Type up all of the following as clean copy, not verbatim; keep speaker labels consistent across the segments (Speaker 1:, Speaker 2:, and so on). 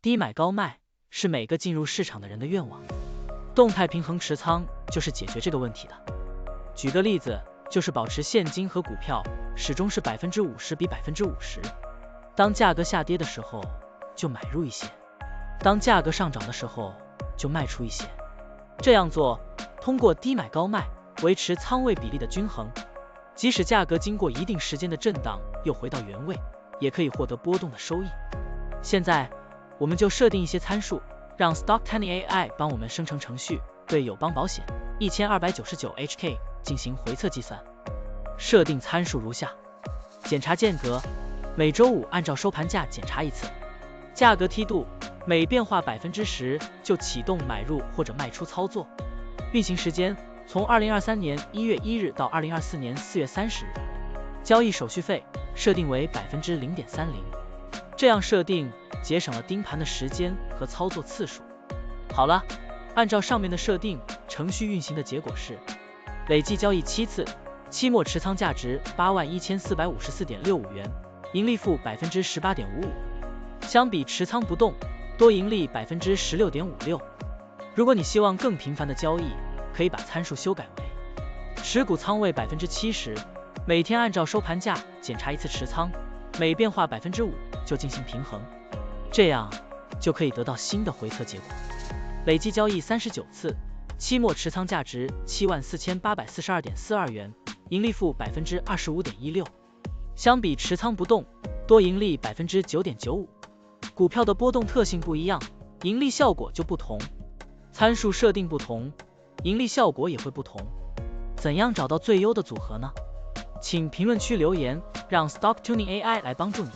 Speaker 1: 低买高卖是每个进入市场的人的愿望，动态平衡持仓就是解决这个问题的。举个例子，就是保持现金和股票始终是50%比50%，当价格下跌的时候就买入一些，当价格上涨的时候就卖出一些。这样做，通过低买高卖维持仓位比例的均衡，即使价格经过一定时间的震荡又回到原位，也可以获得波动的收益。现在我们就设定一些参数，让 Stock Tuning AI 帮我们生成程序，对友邦保险1299HK 进行回测计算。设定参数如下：检查间隔，每周五按照收盘价检查一次；价格梯度，每变化10%就启动买入或者卖出操作；运行时间从2023年1月1日到2024年4月30日；交易手续费设定为0.30%，这样设定节省了盯盘的时间和操作次数。好了，按照上面的设定，程序运行的结果是累计交易7次，期末持仓价值81454.65元，盈利负18.55%，相比持仓不动，多盈利16.56%。如果你希望更频繁的交易，可以把参数修改为持股仓位70%，每天按照收盘价检查一次持仓，每变化5%就进行平衡，这样就可以得到新的回测结果。累计交易39次，期末持仓价值74842.42元，盈利负25.16%，相比持仓不动，多盈利9.95%。股票的波动特性不一样，盈利效果就不同，参数设定不同，盈利效果也会不同。怎样找到最优的组合呢？请评论区留言，让 Stock Tuning AI 来帮助你。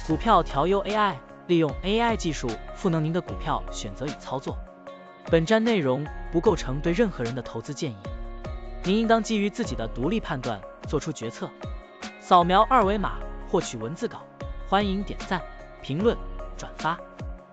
Speaker 1: 股票调优 AI， 利用 AI 技术赋能您的股票选择与操作。本站内容不构成对任何人的投资建议，您应当基于自己的独立判断做出决策。扫描二维码获取文字稿，欢迎点赞、评论、转发。